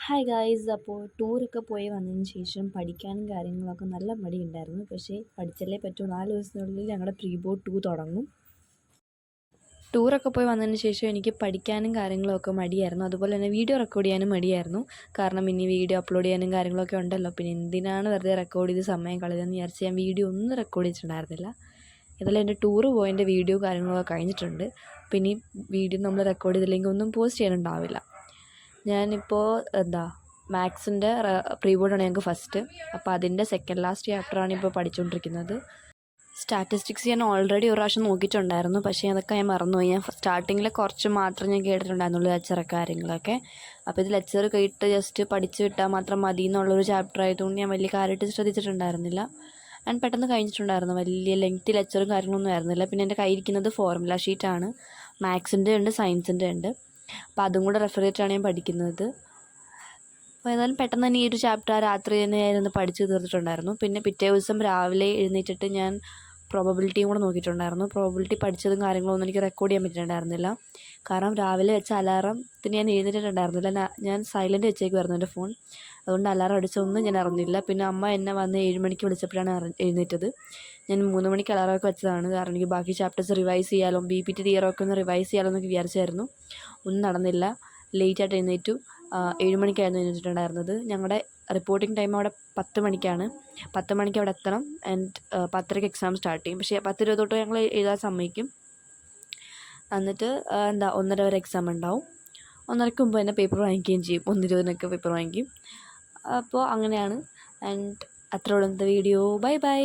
Hi guys. അപ്പോൾ ടൂറൊക്കെ പോയി വന്നതിന് ശേഷം പഠിക്കാനും കാര്യങ്ങളൊക്കെ നല്ല മടിയുണ്ടായിരുന്നു. പക്ഷേ പഠിച്ചല്ലേ പറ്റൂ. 4 ദിവസത്തിനുള്ളിൽ ഞങ്ങളുടെ പ്രീ ബോർഡ് 2 തുടങ്ങും. ടൂറൊക്കെ പോയി വന്നതിന് ശേഷം എനിക്ക് പഠിക്കാനും കാര്യങ്ങളൊക്കെ മടിയായിരുന്നു. അതുപോലെ തന്നെ വീഡിയോ റെക്കോർഡ് ചെയ്യാനും മടിയായിരുന്നു. കാരണം ഇനി വീഡിയോ അപ്ലോഡ് ചെയ്യാനും കാര്യങ്ങളൊക്കെ ഉണ്ടല്ലോ. പിന്നെ എന്തിനാണ് വെറുതെ റെക്കോർഡ് ചെയ്ത് സമയം കളയുന്നതെന്ന് വിചാരിച്ച് ഞാൻ വീഡിയോ ഒന്നും റെക്കോർഡ് ചെയ്തിട്ടുണ്ടായിരുന്നില്ല. ഇതെല്ലാം എൻ്റെ ടൂറ് പോയതിൻ്റെ വീഡിയോ കാര്യങ്ങളൊക്കെ കഴിഞ്ഞിട്ടുണ്ട്. പിന്നെ ഈ വീഡിയോ നമ്മൾ റെക്കോർഡ് ചെയ്തില്ലെങ്കിൽ ഒന്നും പോസ്റ്റ് ചെയ്യാനുണ്ടാവില്ല. ഞാനിപ്പോൾ മാത്സിൻ്റെ പ്രീ ബോർഡാണ് ഞങ്ങൾക്ക് ഫസ്റ്റ്. അപ്പോൾ അതിൻ്റെ സെക്കൻഡ് ലാസ്റ്റ് ചാപ്റ്ററാണ് ഇപ്പോൾ പഠിച്ചുകൊണ്ടിരിക്കുന്നത്. സ്റ്റാറ്റിസ്റ്റിക്സ് ഞാൻ ഓൾറെഡി ഒരു പ്രാവശ്യം നോക്കിയിട്ടുണ്ടായിരുന്നു. പക്ഷേ അതൊക്കെ ഞാൻ മറന്നുപോയി. ഞാൻ സ്റ്റാർട്ടിങ്ങിൽ കുറച്ച് മാത്രം ഞാൻ കേട്ടിട്ടുണ്ടായിരുന്നുള്ളൂ ലെക്ചറൊക്കെ കാര്യങ്ങളൊക്കെ. അപ്പോൾ ഇത് ലെക്ചർ കേട്ട് ജസ്റ്റ് പഠിച്ച് വിട്ടാൽ മാത്രം മതി എന്നുള്ളൊരു ചാപ്റ്റർ ആയതുകൊണ്ട് ഞാൻ വലിയ കാര്യമായിട്ട് ശ്രദ്ധിച്ചിട്ടുണ്ടായിരുന്നില്ല. ഞാൻ പെട്ടെന്ന് കഴിഞ്ഞിട്ടുണ്ടായിരുന്നു. വലിയ ലെങ്തി ലെക്ചറും കാര്യങ്ങളൊന്നും ആയിരുന്നില്ല. പിന്നെ എൻ്റെ കയ്യിരിക്കുന്നത് ഫോർമുല ഷീറ്റാണ്. മാത്സിൻ്റെ ഉണ്ട്, സയൻസിൻ്റെ ഉണ്ട്. അപ്പോൾ അതും കൂടെ റെഫർ ചെയ്തിട്ടാണ് ഞാൻ പഠിക്കുന്നത്. അപ്പോൾ ഏതായാലും പെട്ടെന്ന് തന്നെ ഈ ഒരു ചാപ്റ്റർ രാത്രി തന്നെ ഞാനൊന്ന് പഠിച്ച് തീർത്തിട്ടുണ്ടായിരുന്നു. പിന്നെ പിറ്റേ ദിവസം രാവിലെ എഴുന്നേറ്റിട്ട് ഞാൻ പ്രോബബിലിറ്റിയും കൂടെ നോക്കിയിട്ടുണ്ടായിരുന്നു. പ്രോബബിലിറ്റി പഠിച്ചതും കാര്യങ്ങളൊന്നും എനിക്ക് റെക്കോർഡ് ചെയ്യാൻ പറ്റിയിട്ടുണ്ടായിരുന്നില്ല. കാരണം രാവിലെ വെച്ച അലാറത്തിന് ഞാൻ എഴുന്നേറ്റിട്ടുണ്ടായിരുന്നില്ല. ഞാൻ സൈലൻറ്റ് വെച്ചേക്കുമായിരുന്നു എൻ്റെ ഫോൺ. അതുകൊണ്ട് അലാറം അടിച്ചൊന്നും ഞാൻ അറിഞ്ഞില്ല. പിന്നെ അമ്മ എന്നെ വന്ന് 7 മണിക്ക് വിളിച്ചപ്പോഴാണ് എഴുന്നേറ്റത്. ഞാൻ 3 മണിക്ക് അലാറമൊക്കെ വെച്ചതാണ്. കാരണം എനിക്ക് ബാക്കി ചാപ്റ്റേഴ്സ് റിവൈസ് ചെയ്യാലോ, BPT തിയറൊക്കെ ഒന്ന് റിവൈസ് ചെയ്യാലോ എന്നൊക്കെ വിചാരിച്ചായിരുന്നു. ഒന്നും നടന്നില്ല. ലേറ്റായിട്ട് എഴുന്നേറ്റു. 7 മണിക്കായിരുന്നു എഴുന്നേറ്റിട്ടുണ്ടായിരുന്നത്. ഞങ്ങളുടെ റിപ്പോർട്ടിംഗ് ടൈം അവിടെ 10 മണിക്കാണ്. 10 മണിക്ക് അവിടെ എത്തണം. ആൻഡ് 10:30 എക്സാം സ്റ്റാർട്ട് ചെയ്യും. പക്ഷേ 10:20 തൊട്ട് ഞങ്ങൾ എഴുതാൻ സമ്മതിക്കും. എന്നിട്ട് 1:30 വരെ എക്സാം ഉണ്ടാവും. 1:30 മുമ്പ് തന്നെ പേപ്പർ വാങ്ങിക്കുകയും ചെയ്യും. 1:20 പേപ്പർ വാങ്ങിക്കും. അപ്പോൾ അങ്ങനെയാണ്. ആൻഡ് അത്രയുള്ള വീഡിയോ. Bye bye.